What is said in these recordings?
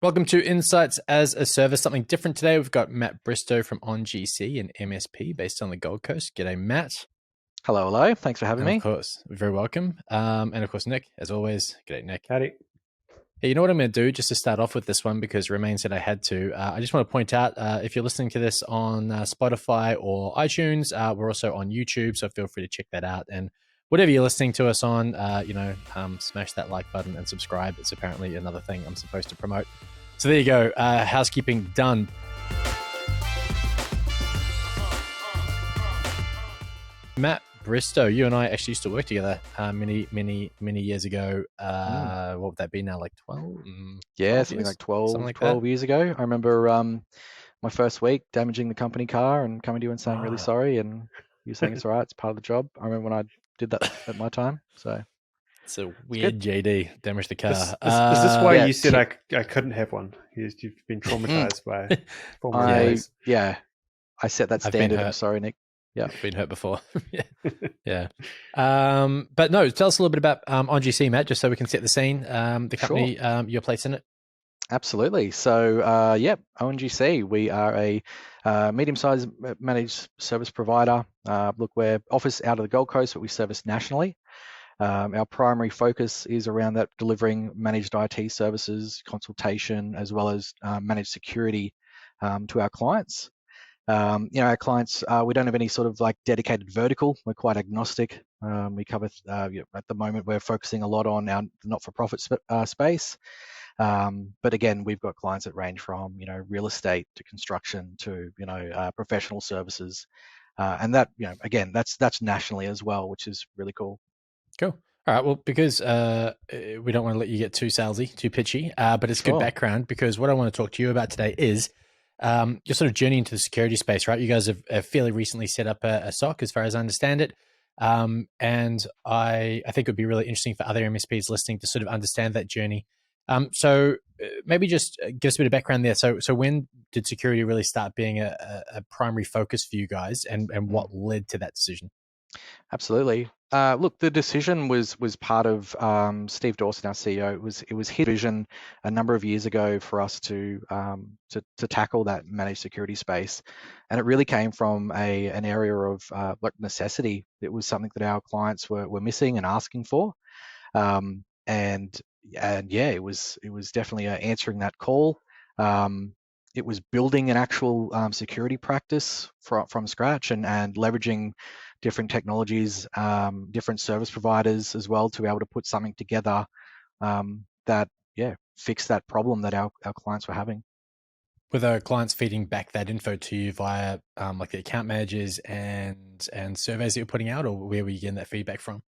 Welcome to Insights as a Service. Something different today. We've got Matt Bristow from ONGC, an MSP based on the Gold Coast. G'day, Matt. Hello, hello. Thanks for having And me. of course, you're very welcome. And of course, Nick, as always. G'day, Nick. Howdy. Hey, you know what I'm going to do just to start off with this one, because Romain said I had to. I just want to point out, if you're listening to this on Spotify or iTunes, we're also on YouTube, so feel free to check that out. And whatever you're listening to us on, smash that like button and subscribe. It's apparently another thing I'm supposed to promote. So there you go. Housekeeping done. Matt Bristow, you and I actually used to work together many years ago. What would that be now? Like 12? Yeah, something years? like 12, Something like 12 that? years ago. I remember my first week damaging the company car and coming to you and saying really sorry, and you saying it's all right, it's part of the job. I remember when I did that at my time. So it's a weird JD, damage the car. Is this why Yeah. you said I couldn't have one? You've been traumatized by former employees. I set that I've been standard. I'm hurt. sorry, Nick. Yeah. Been hurt before. Yeah. But no, tell us a little bit about ONGC, Matt, just so we can set the scene. The company, your place in it. Absolutely. So, ONGC, we are a medium-sized managed service provider. We're office out of the Gold Coast, but we service nationally. Our primary focus is around that delivering managed IT services, consultation, as well as managed security to our clients. Our clients, we don't have any sort of like dedicated vertical. We're quite agnostic. We cover, at the moment, we're focusing a lot on our not-for-profit space. But again, we've got clients that range from, real estate to construction to, professional services. And that, again, that's nationally as well, which is really cool. Cool. All right. Well, because we don't want to let you get too salesy, too pitchy, but it's good background, because what I want to talk to you about today is your sort of journey into the security space, right? You guys have fairly recently set up a SOC, as far as I understand it. And I think it would be really interesting for other MSPs listening to sort of understand that journey. So maybe just give us a bit of background there. So when did security really start being a primary focus for you guys, and what led to that decision? Absolutely. The decision was part of Steve Dawson, our CEO. It was his vision a number of years ago for us to tackle that managed security space, and it really came from an area of necessity. It was something that our clients were missing and asking for, and it was definitely answering that call. It was building an actual security practice from scratch and leveraging different technologies, different service providers as well, to be able to put something together that fix that problem that our clients were having. Were the clients feeding back that info to you via like the account managers and surveys that you're putting out, or where were you getting that feedback from?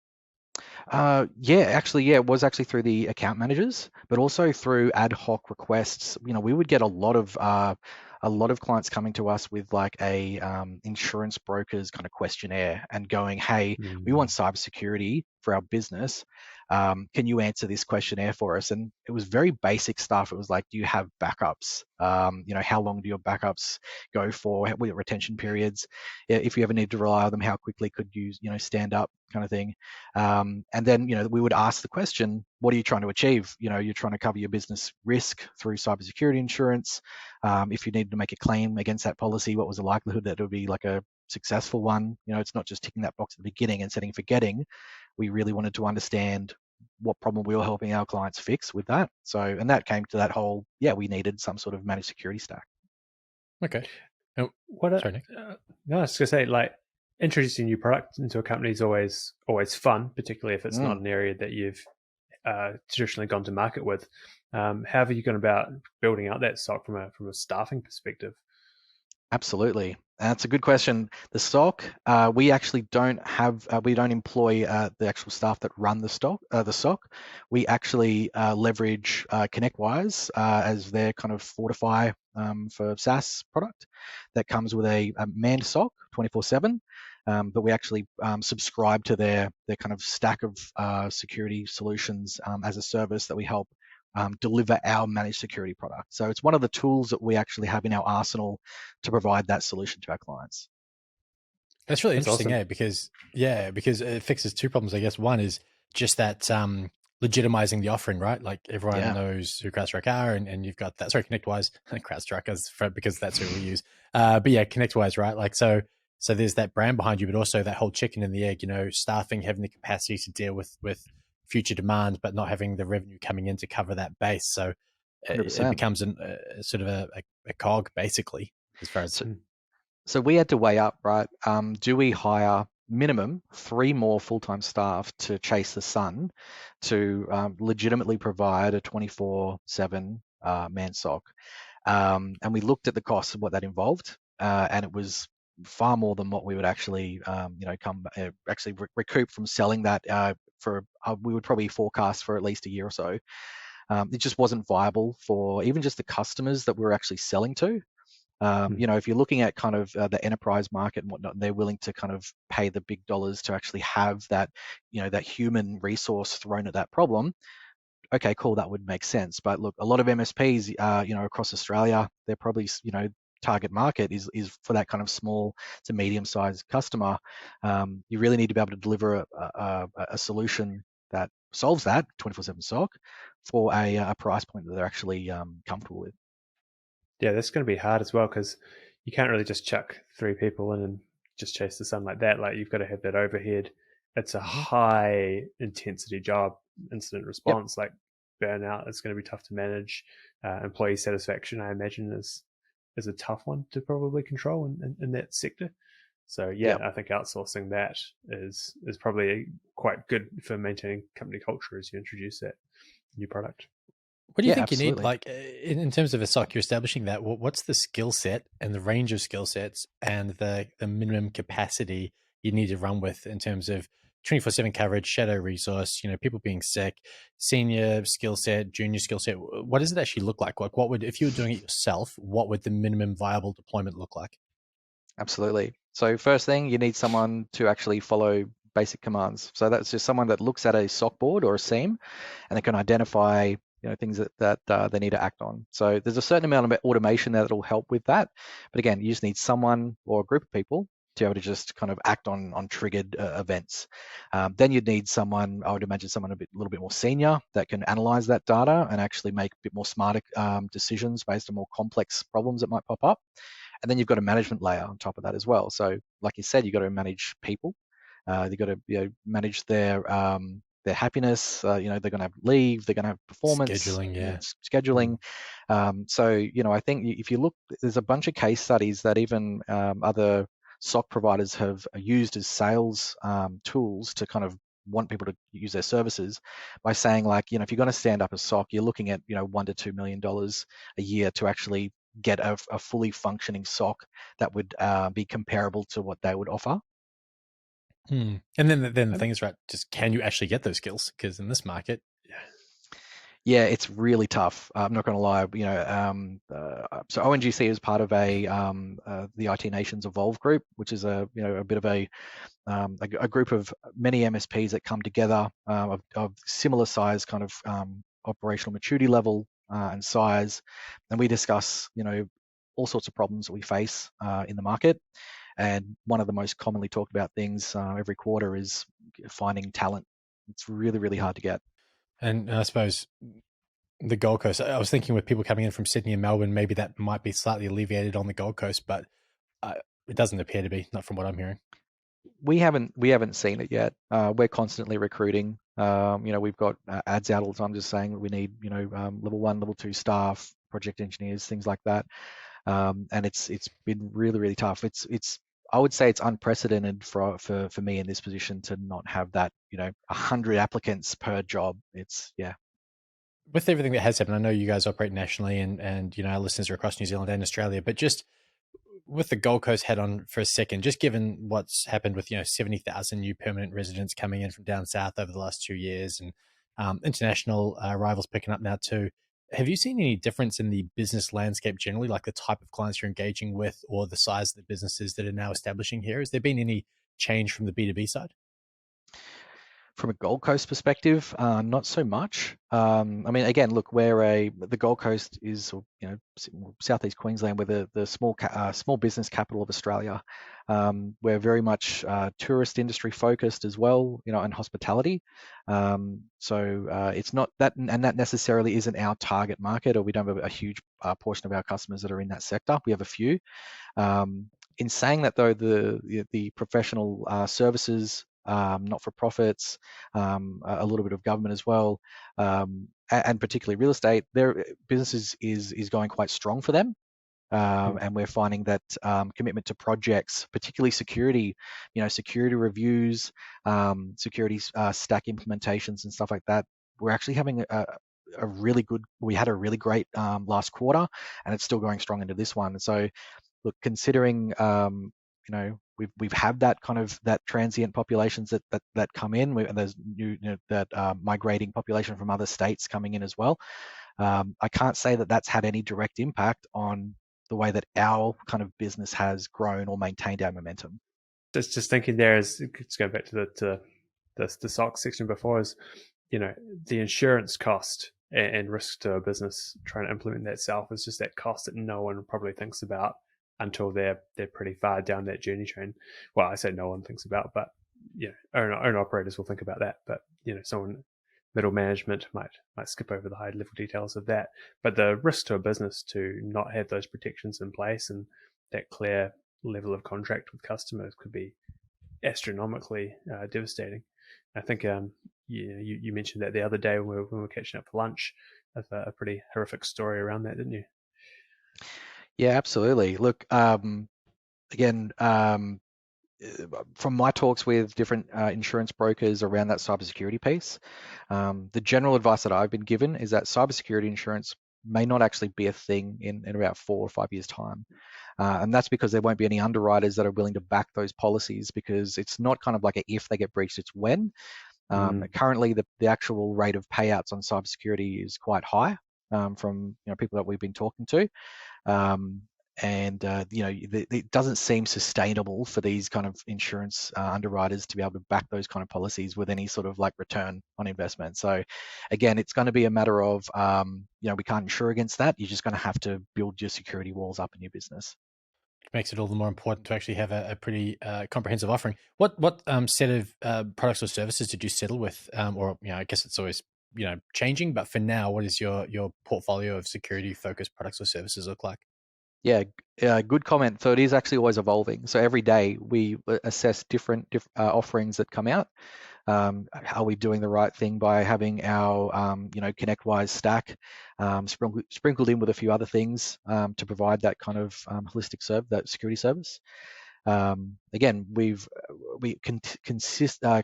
It was actually through the account managers, but also through ad hoc requests. We would get a lot of clients coming to us with like a insurance broker's kind of questionnaire and going, "Hey, we want cybersecurity for our business. Can you answer this questionnaire for us?" And it was very basic stuff. It was like, do you have backups? How long do your backups go for? What are your retention periods? If you ever need to rely on them, how quickly could you, stand up, kind of thing. And then, we would ask the question, what are you trying to achieve? You're trying to cover your business risk through cybersecurity insurance. If you needed to make a claim against that policy, what was the likelihood that it would be like a successful one? It's not just ticking that box at the beginning and setting and forgetting. We really wanted to understand what problem we were helping our clients fix with that. So, and that came to that whole, we needed some sort of managed security stack. Okay. Sorry, Nick. No, I was going to say, like, introducing new product into a company is always fun, particularly if it's not an area that you've traditionally gone to market with. How have you gone about building out that SOC from a staffing perspective? Absolutely. That's a good question. The SOC, we actually don't employ the actual staff that run the SOC. We actually leverage ConnectWise as their kind of Fortify for SaaS product that comes with a manned SOC 24/7. But we actually subscribe to their kind of stack of security solutions as a service that we help deliver our managed security product. So it's one of the tools that we actually have in our arsenal to provide that solution to our clients. That's really interesting, awesome. because it fixes two problems, I guess. One is just that legitimizing the offering, right? Like everyone knows who CrowdStrike are, and you've got that. Sorry, ConnectWise, CrowdStrike because that's who we use. But yeah, ConnectWise, right? Like so there's that brand behind you, but also that whole chicken and the egg. Staffing, having the capacity to deal with future demand, but not having the revenue coming in to cover that base. So 100%. It becomes sort of a cog, basically, as far as. So we had to weigh up, right? Do we hire minimum 3 more full-time staff to chase the sun to legitimately provide a 24/7 man SOC? And we looked at the costs of what that involved, and it was far more than what we would actually, recoup from selling that we would probably forecast for at least a year or so. It just wasn't viable for even just the customers that we were actually selling to. If you're looking at kind of the enterprise market and whatnot, they're willing to kind of pay the big dollars to actually have that, that human resource thrown at that problem. Okay, cool, that would make sense. But look, a lot of MSPs, across Australia, they're probably, target market is for that kind of small to medium-sized customer. You really need to be able to deliver a solution that solves that 24/7 SOC for a price point that they're actually comfortable with. Yeah, that's going to be hard as well, because you can't really just chuck 3 people in and just chase the sun like that. Like, you've got to have that overhead. It's a high intensity job. Incident response, like burnout, it's going to be tough to manage. Employee satisfaction, I imagine, is a tough one to probably control in that sector. So I think outsourcing that is probably quite good for maintaining company culture as you introduce that new product. What do you think you need, like in terms of a SOC, you're establishing that? What's the skill set and the range of skill sets and the minimum capacity you need to run with in terms of 24/7 coverage, shadow resource, people being sick, senior skill set, junior skill set? What does it actually look like? Like, what would, if you were doing it yourself, what would the minimum viable deployment look like? Absolutely. So first thing, you need someone to actually follow basic commands. So that's just someone that looks at a SOC board or a SIEM and they can identify things that they need to act on. So there's a certain amount of automation that will help with that. But again, you just need someone or a group of people to be able to just kind of act on triggered events. Then you'd need someone, I would imagine someone a little bit more senior that can analyze that data and actually make a bit more smarter decisions based on more complex problems that might pop up. And then you've got a management layer on top of that as well. So like you said, you've got to manage people. You've got to manage their happiness. They're going to have leave, they're going to have performance, scheduling. So I think if you look, there's a bunch of case studies that even other SOC providers have used as sales tools to kind of want people to use their services by saying, like, if you're going to stand up a SOC, you're looking at $1 to $2 million a year to actually get a fully functioning SOC that would be comparable to what they would offer. And then the thing is, right, just can you actually get those skills? Because in this market, it's really tough. I'm not going to lie. So ONGC is part of the IT Nations Evolve group, which is a bit of a group of many MSPs that come together of similar size, kind of operational maturity level and size, and we discuss all sorts of problems that we face in the market. And one of the most commonly talked about things every quarter is finding talent. It's really, really hard to get. And I suppose the Gold Coast, I was thinking with people coming in from Sydney and Melbourne, maybe that might be slightly alleviated on the Gold Coast, but it doesn't appear to be, not from what I'm hearing. We haven't seen it yet. We're constantly recruiting. We've got ads out all the time just saying we need, level 1, level 2 staff, project engineers, things like that. And it's been really, really tough. I would say it's unprecedented for me in this position to not have that, 100 applicants per job. With everything that has happened, I know you guys operate nationally and our listeners are across New Zealand and Australia, but just with the Gold Coast head on for a second, just given what's happened with 70,000 new permanent residents coming in from down south over the last 2 years and international arrivals picking up now too, have you seen any difference in the business landscape generally, like the type of clients you're engaging with or the size of the businesses that are now establishing here? Has there been any change from the B2B side? From a Gold Coast perspective, not so much. I mean, again, look, the Gold Coast is, southeast Queensland, we're the small business capital of Australia. We're very much tourist industry focused as well, and hospitality. So it's not that, and that necessarily isn't our target market, or we don't have a huge portion of our customers that are in that sector. We have a few. In saying that, though, the professional services, not-for-profits, a little bit of government as well, and particularly real estate, their business is going quite strong for them. And we're finding that commitment to projects, particularly security, security reviews, security stack implementations and stuff like that. We're actually having we had a really great last quarter, and it's still going strong into this one. So, look, considering we've had that kind of that transient populations that come in, and there's new migrating population from other states coming in as well. I can't say that that's had any direct impact on the way that our kind of business has grown or maintained our momentum. Just thinking there is, it's going back to the SOC section before, is the insurance cost and risk to a business trying to implement that self is just that cost that no one probably thinks about until they're pretty far down that journey train. Well, I say no one thinks about, but own operators will think about that. But someone middle management might skip over the high level details of that. But the risk to a business to not have those protections in place and that clear level of contract with customers could be astronomically devastating. I think you mentioned that the other day when we were catching up for lunch, of a pretty horrific story around that, didn't you? Yeah, absolutely. Look, again, from my talks with different insurance brokers around that cybersecurity piece, the general advice that I've been given is that cybersecurity insurance may not actually be a thing in about 4 or 5 years' time. And that's because there won't be any underwriters that are willing to back those policies, because it's not kind of like a if they get breached, it's when. Currently, the actual rate of payouts on cybersecurity is quite high from people that we've been talking to. It doesn't seem sustainable for these kind of insurance underwriters to be able to back those kind of policies with any sort of like return on investment. So again, it's going to be a matter of, we can't insure against that. You're just going to have to build your security walls up in your business. Makes it all the more important to actually have a pretty comprehensive offering. What set of products or services did you settle with? Or I guess it's always changing, but for now, what is your portfolio of security focused products or services look like? Yeah, good comment. So it is actually always evolving. So every day we assess different offerings that come out. Are we doing the right thing by having our ConnectWise stack sprinkled in with a few other things to provide that kind of holistic that security service? Again, we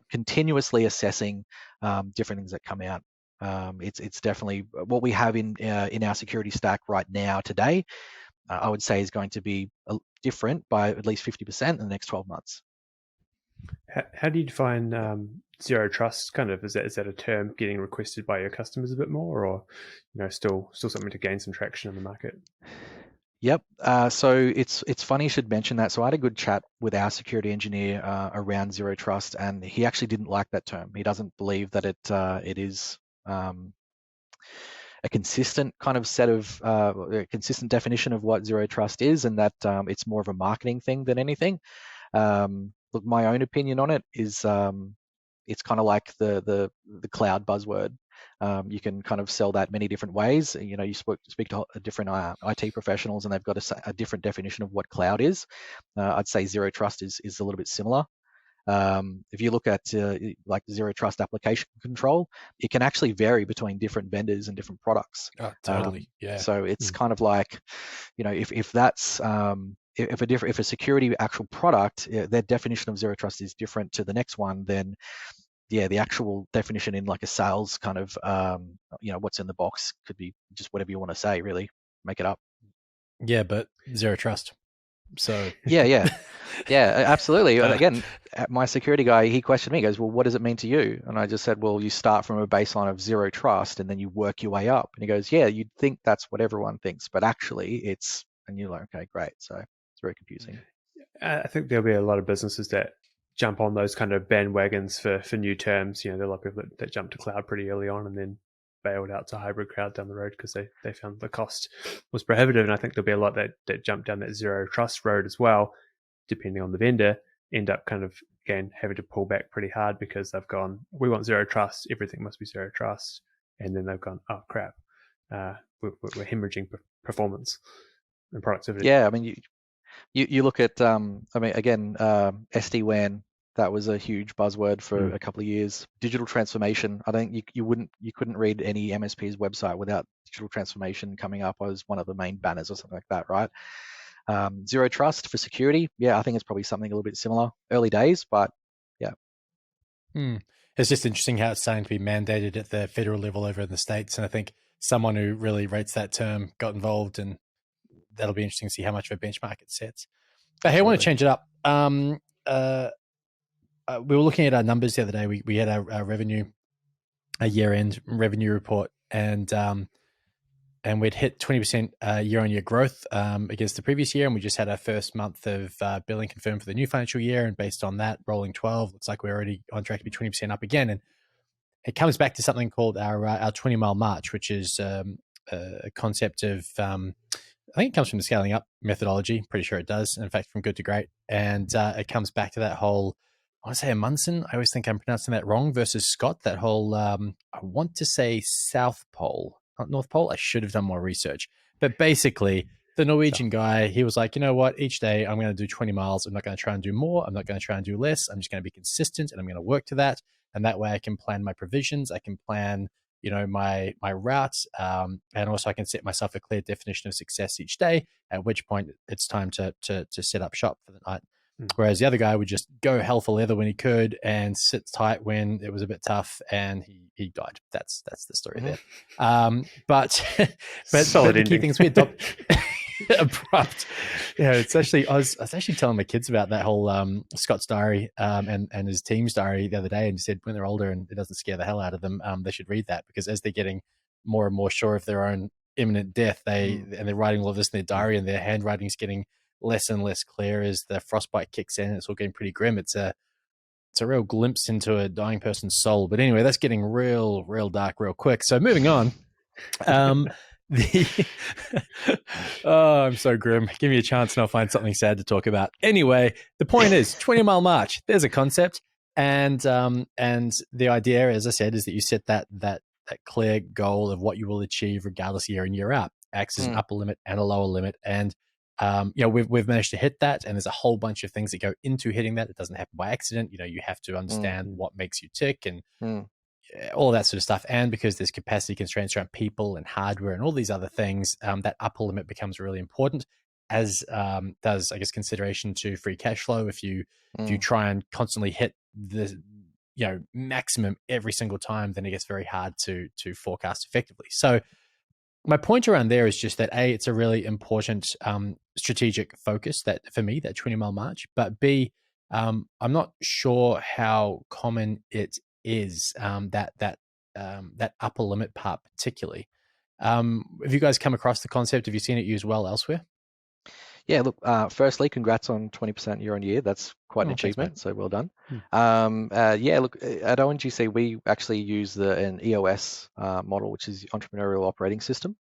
continuously assessing different things that come out. It's definitely what we have in our security stack right now today. I would say is going to be different by at least 50% in the next 12 months. How do you define zero trust? Kind of is that a term getting requested by your customers a bit more, or still something to gain some traction in the market? Yep. So it's funny you should mention that. So I had a good chat with our security engineer around zero trust, and he actually didn't like that term. He doesn't believe that it is a consistent kind of set of a consistent definition of what zero trust is, and that it's more of a marketing thing than anything. Look, my own opinion on it is it's kind of like the cloud buzzword. You can kind of sell that many different ways. You speak to different IT professionals, and they've got a different definition of what cloud is. I'd say zero trust is a little bit similar. If you look at like zero trust application control, it can actually vary between different vendors and different products. Oh, totally. Yeah. So it's kind of like, if that's if a security actual product, their definition of zero trust is different to the next one, then the actual definition in like a sales kind of what's in the box could be just whatever you want to say, really, make it up. Yeah, but zero trust. So yeah, absolutely. Again, my security guy, he questioned me, he goes, well, what does it mean to you? And I just said, well, you start from a baseline of zero trust and then you work your way up. And he goes, yeah, you'd think that's what everyone thinks, but actually and you're like, okay, great. So it's very confusing. I think there'll be a lot of businesses that jump on those kind of bandwagons for new terms. There are a lot of people that jumped to cloud pretty early on and then bailed out to hybrid cloud down the road because they found the cost was prohibitive. And I think there'll be a lot that jump down that zero trust road as well, depending on the vendor, end up kind of, again, having to pull back pretty hard because they've gone, we want zero trust, everything must be zero trust. And then they've gone, oh, crap, we're hemorrhaging performance and productivity. Yeah, I mean, you look at, I mean, again, SD-WAN, that was a huge buzzword for a couple of years. Digital transformation, I think you couldn't read any MSP's website without digital transformation coming up as one of the main banners or something like that, right? Zero trust for security, yeah, I think it's probably something a little bit similar. Early days, but yeah. It's just interesting how it's starting to be mandated at the federal level over in the States, and I think someone who really rates that term got involved, and that'll be interesting to see how much of a benchmark it sets. But hey, I want to change it up. We were looking at our numbers the other day. We had our revenue, a year-end revenue report, and we'd hit 20% year-on-year growth against the previous year, and we just had our first month of billing confirmed for the new financial year, and based on that, rolling 12, looks like we're already on track to be 20% up again. And it comes back to something called our 20-mile march, which is a concept of I think it comes from the scaling up methodology. Pretty sure it does. In fact, from good to great. And it comes back to that whole, I want to say a Munson. I always think I'm pronouncing that wrong versus Scott. That whole, I want to say South Pole, not North Pole. I should have done more research. But basically, the Norwegian guy, he was like, you know what? Each day I'm going to do 20 miles. I'm not going to try and do more. I'm not going to try and do less. I'm just going to be consistent and I'm going to work to that. And that way I can plan my provisions. I can plan my route, and also I can set myself a clear definition of success each day, at which point it's time to set up shop for the night. Whereas the other guy would just go hell for leather when he could and sit tight when it was a bit tough, and he died. That's the story there. But the key things we adopt abrupt. Yeah, it's actually I was actually telling my kids about that whole Scott's diary and his team's diary the other day, and said when they're older and it doesn't scare the hell out of them, they should read that, because as they're getting more and more sure of their own imminent death, and they're writing all of this in their diary, and their handwriting's getting less and less clear as the frostbite kicks in, and it's all getting pretty grim. It's a real glimpse into a dying person's soul. But anyway, that's getting real dark real quick. So moving on. Oh, I'm so grim. Give me a chance and I'll find something sad to talk about. Anyway, the point is 20-mile march. There's a concept, and the idea, as I said, is that you set that clear goal of what you will achieve regardless year in, year out. Acts as an upper limit and a lower limit, and we've managed to hit that, and there's a whole bunch of things that go into hitting that. It doesn't happen by accident. You have to understand what makes you tick and all that sort of stuff. And because there's capacity constraints around people and hardware and all these other things, that upper limit becomes really important, as does, I guess, consideration to free cash flow. If you try and constantly hit the maximum every single time, then it gets very hard to forecast effectively. So my point around there is just that A, it's a really important strategic focus, that for me, that 20-mile march, but B, I'm not sure how common it is, that upper limit part particularly. Have you guys come across the concept? Have you seen it used well elsewhere? Yeah, look, firstly, congrats on 20% year on year. That's quite an achievement, so well done. Yeah, look, at ONGC, we actually use an EOS model, which is the Entrepreneurial Operating System.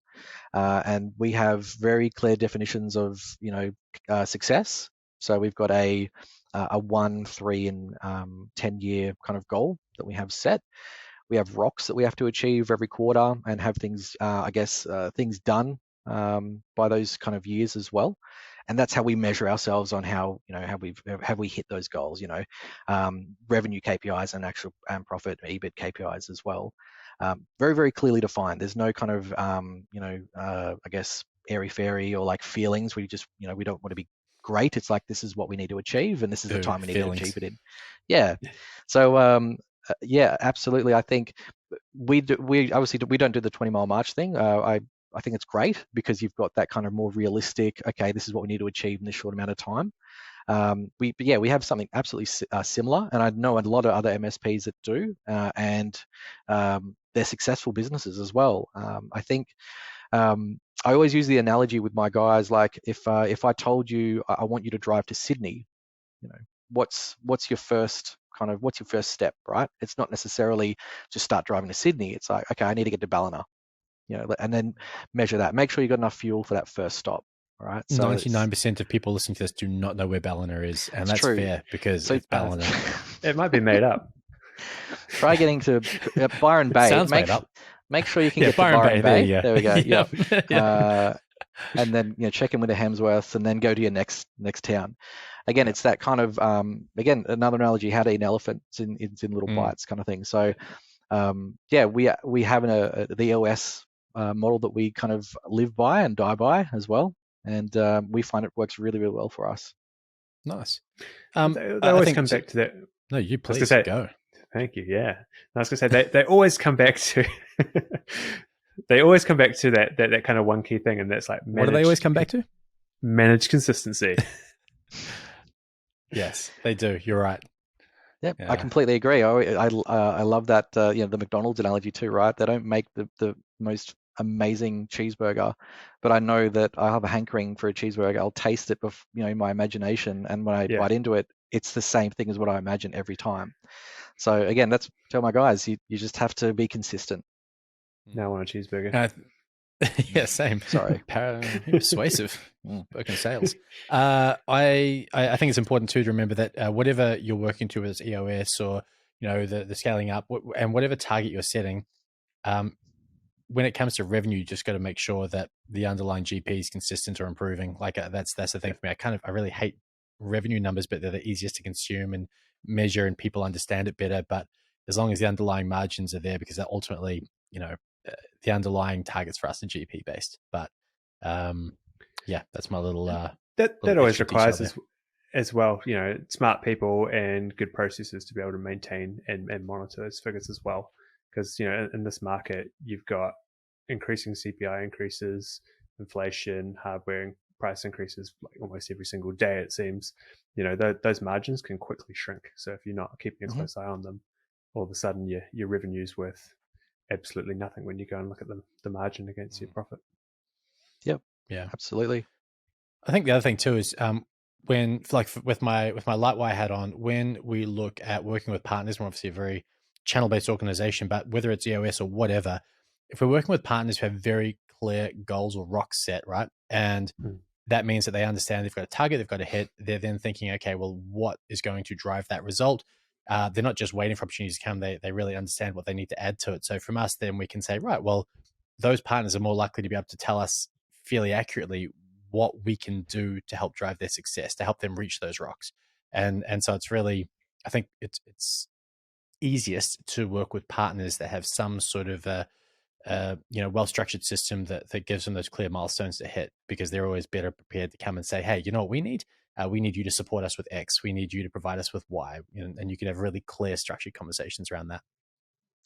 And we have very clear definitions of, success. So we've got a 1, 3, and 10-year kind of goal that we have set. We have rocks that we have to achieve every quarter and have things, things done by those kind of years as well. And that's how we measure ourselves on how we hit those goals. Revenue KPIs and actual profit, EBIT KPIs as well. Very, very clearly defined. There's no kind of airy fairy or like feelings. We just we don't want to be great. It's like, this is what we need to achieve, and this is the time we need to achieve it in. Yeah. So yeah, absolutely. I think we obviously don't do the 20-mile march thing. I think it's great because you've got that kind of more realistic, okay, this is what we need to achieve in this short amount of time. We have something absolutely similar, and I know a lot of other MSPs that do, and they're successful businesses as well. I think I always use the analogy with my guys, like if I told you I want you to drive to Sydney, what's your first step, right? It's not necessarily just start driving to Sydney. It's like, okay, I need to get to Ballina, and then measure that. Make sure you got enough fuel for that first stop. All right. So 99% of people listening to this do not know where Ballina is, and that's true. fair because it's Ballina. It might be made up. Try getting to Byron Bay. Sounds made up. Make sure you can get Byron to Byron Bay. There we go. Yep. And then check in with the Hemsworths, and then go to your next town. Again, it's that kind of again, another analogy: how to eat an elephant. It's in little bites, kind of thing. So we have the EOS model that we kind of live by and die by as well, and we find it works really, really well for us. Nice. They always come back to that. No, you please go. Thank you. Yeah, I was going to say they always come back to. They always come back to that kind of one key thing, and that's like what do they always come back to? Manage consistency. Yes, they do. You're right. Yep, yeah. I completely agree. I love that the McDonald's analogy too, right? They don't make the most amazing cheeseburger, but I know that I have a hankering for a cheeseburger. I'll taste it, in my imagination, and when I bite into it, it's the same thing as what I imagine every time. So again, tell my guys, you just have to be consistent. Now I want a cheeseburger. Yeah, same. Sorry. Persuasive. Broken sales. I think it's important too to remember that whatever you're working to as EOS or the scaling up and whatever target you're setting, when it comes to revenue, you just got to make sure that the underlying GP is consistent or improving. Like that's the thing for me. I really hate revenue numbers, but they're the easiest to consume and measure, and people understand it better. But as long as the underlying margins are there, because that ultimately, the underlying targets for us are GP based. But that's my little that always requires as well, smart people and good processes to be able to maintain and monitor those figures as well. Because in this market, you've got increasing CPI increases, inflation, hardware price increases like almost every single day. It seems those margins can quickly shrink. So if you're not keeping a close eye on them, all of a sudden your revenue's worth absolutely nothing when you go and look at the margin against your profit. Yep. Yeah. Absolutely. I think the other thing too is when with my Lightwire hat on, when we look at working with partners, we're obviously a very channel-based organization, but whether it's EOS or whatever, if we're working with partners who have very clear goals or rocks set, right? And that means that they understand they've got a target, they've got a hit. They're then thinking, okay, well, what is going to drive that result? They're not just waiting for opportunities to come. They really understand what they need to add to it. So from us, then we can say, right, well, those partners are more likely to be able to tell us fairly accurately what we can do to help drive their success, to help them reach those rocks. And so it's really, I think it's easiest to work with partners that have some sort of well-structured system that gives them those clear milestones to hit, because they're always better prepared to come and say, hey, you know what we need? We need you to support us with X. We need you to provide us with Y. And you can have really clear, structured conversations around that.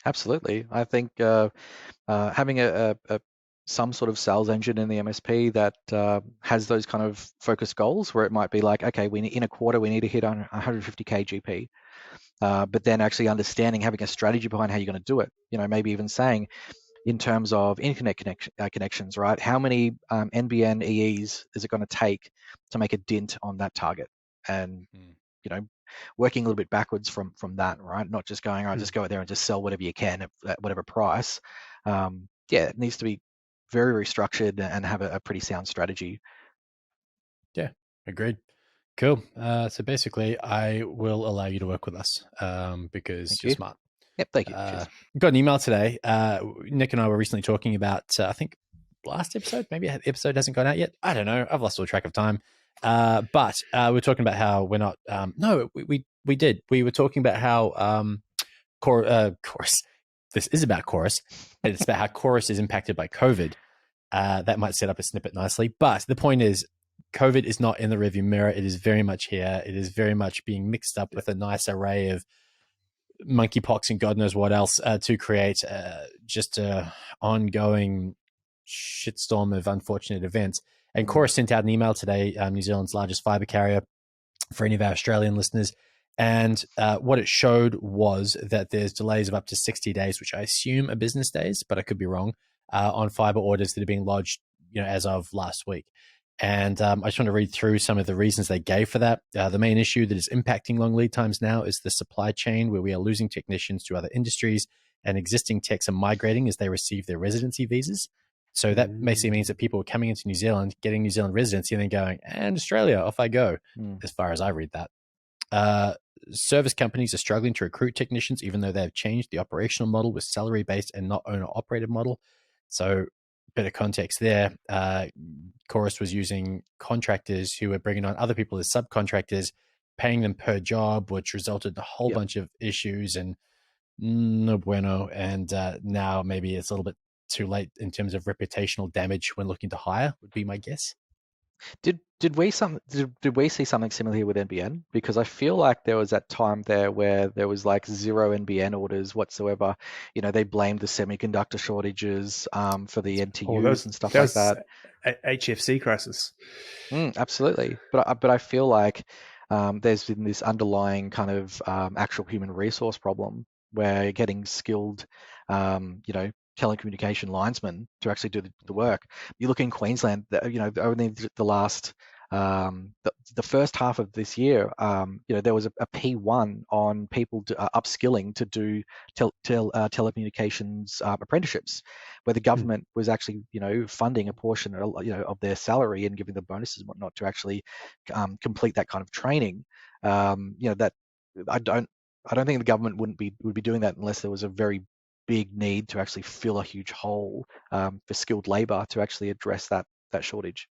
Absolutely. I think having some sort of sales engine in the MSP that has those kind of focused goals, where it might be like, okay, in a quarter we need to hit on 150K GP, but then actually understanding, having a strategy behind how you're going to do it. Maybe even saying, in terms of internet connections, right? How many NBN EEs is it going to take to make a dent on that target? And working a little bit backwards from that, right? Not just going, just go out there and just sell whatever you can at whatever price. It needs to be very, very structured and have a pretty sound strategy. Yeah, agreed. Cool. So basically, I will allow you to work with us because you're smart. Yep, thank you. Got an email today. Nick and I were recently talking about, I think, last episode. Maybe the episode hasn't gone out yet. I don't know. I've lost all track of time. But we're talking about how we're not. No, we did. We were talking about how Chorus. This is about Chorus, and it's about how Chorus is impacted by COVID. That might set up a snippet nicely. But the point is, COVID is not in the rearview mirror. It is very much here. It is very much being mixed up with a nice array of monkeypox and God knows what else to create just a ongoing shitstorm of unfortunate events. And Chorus sent out an email today, New Zealand's largest fibre carrier, for any of our Australian listeners. And what it showed was that there's delays of up to 60 days, which I assume are business days, but I could be wrong, on fibre orders that are being lodged, as of last week. And I just want to read through some of the reasons they gave for that. The main issue that is impacting long lead times now is the supply chain, where we are losing technicians to other industries, and existing techs are migrating as they receive their residency visas. So that basically means that people are coming into New Zealand, getting New Zealand residency, and then going, and Australia, off I go, as far as I read that. Service companies are struggling to recruit technicians, even though they have changed the operational model with salary-based and not owner-operated model. So bit of context there. Chorus was using contractors who were bringing on other people as subcontractors, paying them per job, which resulted in a whole bunch of issues and no bueno. And now maybe it's a little bit too late in terms of reputational damage when looking to hire, would be my guess. Did we see something similar here with NBN? Because I feel like there was that time there where there was like 0 NBN orders whatsoever. They blamed the semiconductor shortages for the NTUs and stuff like that. HFC crisis. Absolutely, but I feel like there's been this underlying kind of actual human resource problem where getting skilled, telecommunication linesmen to actually do the work. You look in Queensland, only the last, the first half of this year, there was a P1 on people upskilling to do telecommunications apprenticeships, where the government was actually, funding a portion, of their salary and giving them bonuses and whatnot to actually complete that kind of training. That I don't think the government would be doing that unless there was a very big need to actually fill a huge hole for skilled labor to actually address that shortage.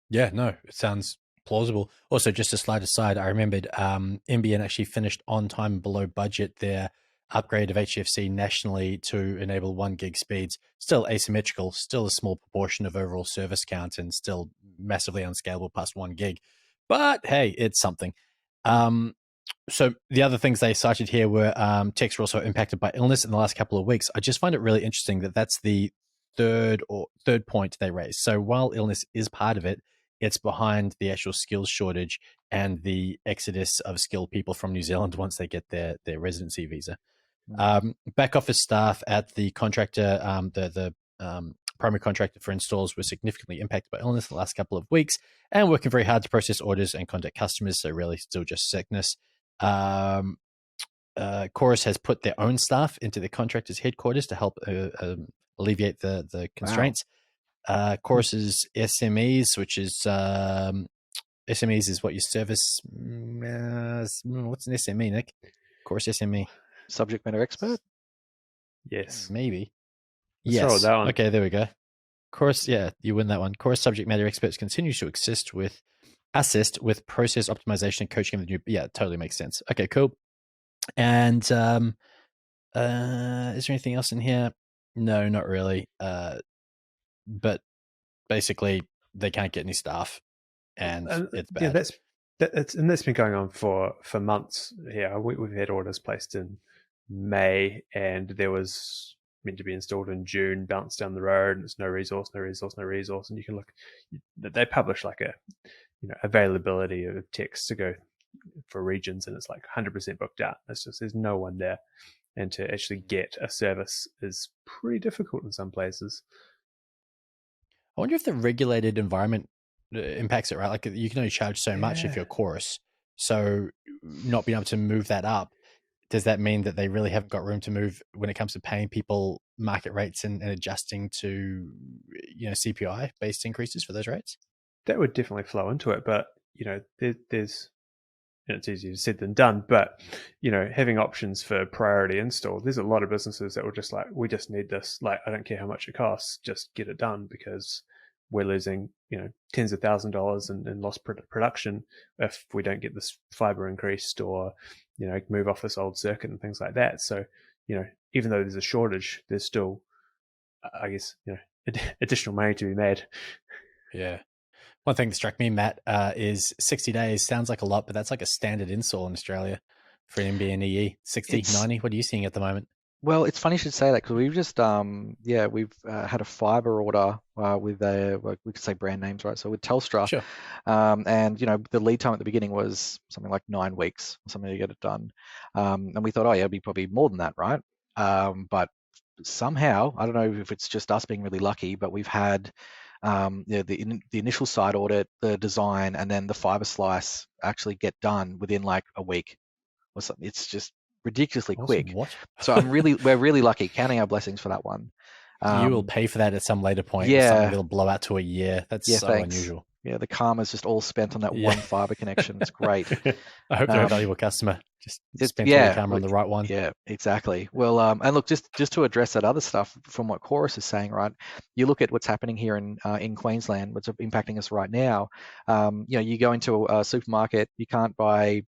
Yeah, no, it sounds plausible. Also, just a slight aside, I remembered NBN actually finished on time below budget their upgrade of HFC nationally to enable 1 gig speeds. Still asymmetrical, still a small proportion of overall service count, and still massively unscalable past 1 gig. But hey, it's something. So the other things they cited here were techs were also impacted by illness in the last couple of weeks. I just find it really interesting that that's the third point they raised. So while illness is part of it, it's behind the actual skills shortage and the exodus of skilled people from New Zealand once they get their residency visa. Back office staff at the contractor, the primary contractor for installs, were significantly impacted by illness the last couple of weeks and working very hard to process orders and contact customers. So really still just sickness. Chorus has put their own staff into the contractor's headquarters to help alleviate the constraints. Chorus's SMEs, which is SMEs is what your service. What's an SME, Nick? Chorus SME. Subject matter expert? Yes. Maybe. Yes. Okay, there we go. Chorus, yeah, you win that one. Chorus subject matter experts continue to assist with process optimization and coaching of the new. Yeah, it totally makes sense. Okay, cool. And is there anything else in here? No, not really. But basically, they can't get any staff, and it's bad. Yeah, that's been going on for months. Yeah, we've had orders placed in May, and there was meant to be installed in June, bounced down the road, and it's no resource. And you can look, they publish like a availability of techs to go for regions, and it's like 100% booked out. It's just there's no one there, and to actually get a service is pretty difficult in some places. I wonder if the regulated environment impacts it, right? Like you can only charge so much if you're Chorus. So not being able to move that up, does that mean that they really haven't got room to move when it comes to paying people market rates and adjusting to CPI based increases for those rates? That would definitely flow into it, but there's it's easier said than done, but having options for priority install, there's a lot of businesses that were just like, we just need this, like I don't care how much it costs, just get it done, because we're losing tens of $1,000s in lost production if we don't get this fibre increased or move off this old circuit and things like that. So even though there's a shortage, there's still I guess additional money to be made. Yeah. One thing that struck me, Matt, is 60 days sounds like a lot, but that's like a standard install in Australia for an NBN EE. 60, 90. What are you seeing at the moment? Well, it's funny you should say that, because we've just we've had a fibre order with we could say brand names, right? So with Telstra, sure. And the lead time at the beginning was something like 9 weeks or something to get it done, and we thought, oh yeah, it'd be probably more than that, right? But somehow, I don't know if it's just us being really lucky, but we've had the initial site audit, the design, and then the fiber slice actually get done within like a week or something. It's just ridiculously quick. What? So we're really lucky, counting our blessings for that one. You will pay for that at some later point. Yeah. Something that'll blow out to a year. That's so thanks. unusual. Yeah, the karma's just all spent on that one fiber connection. It's great. I hope they're a valuable customer. Just spend all your karma on the right one. Yeah, exactly. Well, and look, just to address that other stuff from what Chorus is saying, right? You look at what's happening here in Queensland, what's impacting us right now. You go into a supermarket, you can't buy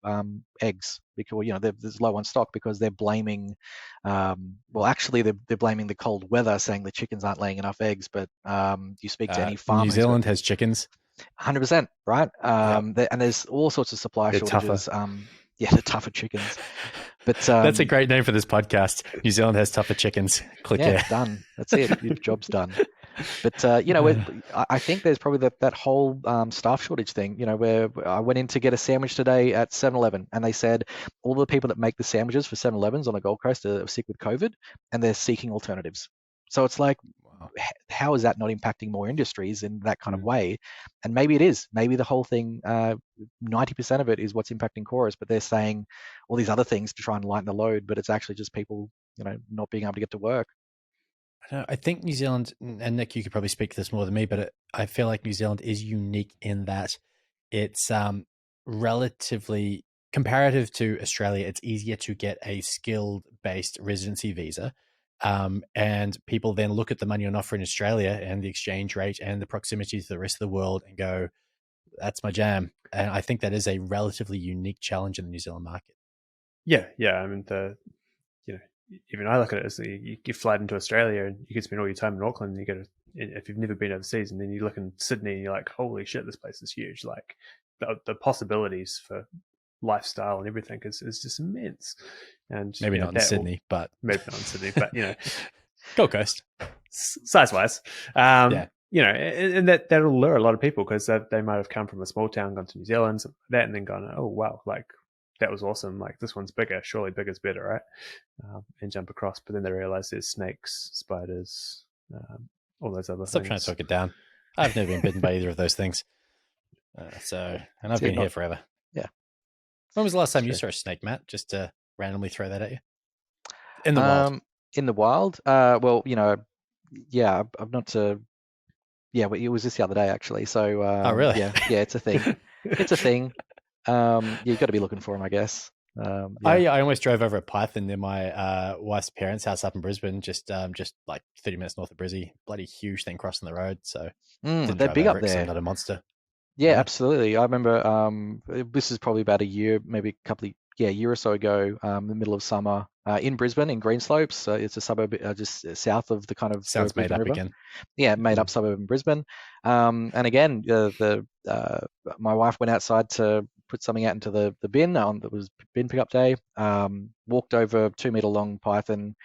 eggs because there's low on stock because they're blaming. Actually, they're blaming the cold weather, saying the chickens aren't laying enough eggs. But you speak to any farmer. New Zealand has chickens. 100%, right? And there's all sorts of supply shortages. The tougher chickens. But that's a great name for this podcast. New Zealand has tougher chickens. Click here. Done. That's it. Your job's done. But I think there's probably that whole staff shortage thing. Where I went in to get a sandwich today at 7-Eleven, and they said all the people that make the sandwiches for 7-Elevens on the Gold Coast are sick with COVID, and they're seeking alternatives. So it's like, how is that not impacting more industries in that kind of way? And maybe it is. Maybe the whole thing, 90% of it is what's impacting Chorus, but they're saying all these other things to try and lighten the load, but it's actually just people, not being able to get to work. I think New Zealand, and Nick, you could probably speak to this more than me, but I feel like New Zealand is unique in that it's relatively comparative to Australia. It's easier to get a skilled-based residency visa. And people then look at the money on offer in Australia and the exchange rate and the proximity to the rest of the world and go, that's my jam. And I think that is a relatively unique challenge in the New Zealand market. Yeah. I mean, even I look at it as you fly into Australia and you can spend all your time in Auckland and if you've never been overseas, and then you look in Sydney and you're like, holy shit, this place is huge. Like the possibilities for lifestyle and everything is just immense. And maybe not in Sydney, but Gold Coast, size wise, and that'll lure a lot of people because they might have come from a small town, gone to New Zealand, something like that, and then gone, oh wow, like that was awesome. Like this one's bigger, surely bigger's better, right? And jump across, but then they realize there's snakes, spiders, all those other things. Stop trying to talk it down. I've never been bitten by either of those things. And I've been here forever. Yeah. When was the last time you saw a snake, Matt? Just to randomly throw that at you. In the wild. In the wild? I've not to. Yeah, it was just the other day actually. So. Oh really? Yeah, it's a thing. It's a thing. You've got to be looking for them, I guess. I almost drove over a python near my wife's parents' house up in Brisbane, just like 30 minutes north of Brizzy. Bloody huge thing crossing the road. So they're big up there. Not a monster. Yeah, absolutely. I remember this is probably about a year, maybe a year or so ago, in the middle of summer, in Brisbane, in Greenslopes. It's a suburb just south of the kind of sounds made up River. Again. Yeah, made up suburb in Brisbane. And again, my wife went outside to put something out into the bin that was bin pickup day. Walked over a 2-meter long python.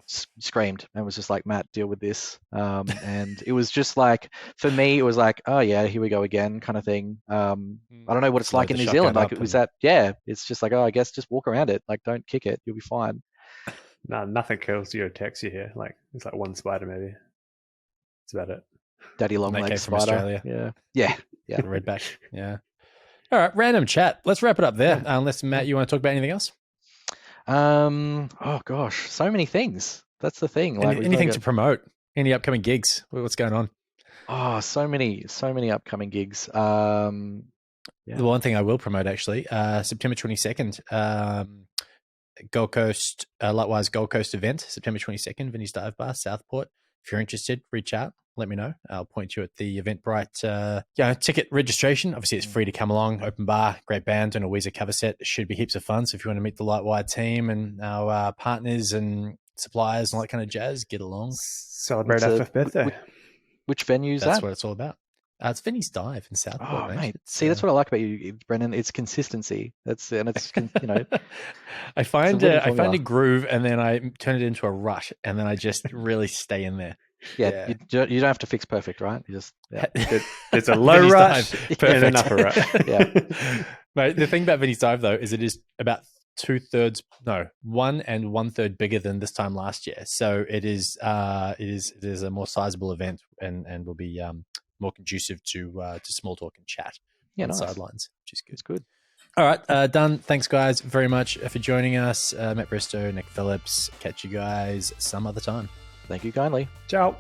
Screamed and was just like, Matt, deal with this. And it was just like, for me, it was like, oh yeah, here we go again kind of thing. I don't know what it's like in New Zealand. Like it was it's just like, oh, I guess just walk around it. Like don't kick it. You'll be fine. No, nothing kills you or attacks you here. Like it's like one spider maybe. That's about it. Daddy long leg spider. From Australia. Yeah. Redback. Yeah. All right, random chat. Let's wrap it up there. Unless Matt, you want to talk about anything else? Oh gosh, so many things. That's the thing. Like anything to promote? Any upcoming gigs? What's going on? Oh, so many upcoming gigs. The one thing I will promote actually, September 22nd, Gold Coast, likewise Gold Coast event, September 22nd, Vinny's Dive Bar, Southport. If you're interested, reach out. Let me know. I'll point you at the Eventbrite ticket registration. Obviously, it's free to come along. Open bar, great band, and a Weezer cover set. It should be heaps of fun. So if you want to meet the Lightwire team and our partners and suppliers and all that kind of jazz, get along. Celebrate our 5th birthday. Which venue is that? That's what it's all about. It's Vinny's Dive in Southport. Oh, mate. See, that's what I like about you, Brendan. It's consistency. It's I find a groove and then I turn it into a rush and then I just really stay in there. Yeah. You don't have to fix perfect, right? You just there's a low rush and an upper rush. Yeah. Mate, the thing about Vinny's Dive though is it is about 1 1/3 bigger than this time last year. So it is a more sizable event and will be more conducive to small talk and chat on the sidelines, which is good. It's good. All right, done. Thanks, guys, very much for joining us. Matt Bristow, Nick Phillips. Catch you guys some other time. Thank you kindly. Ciao.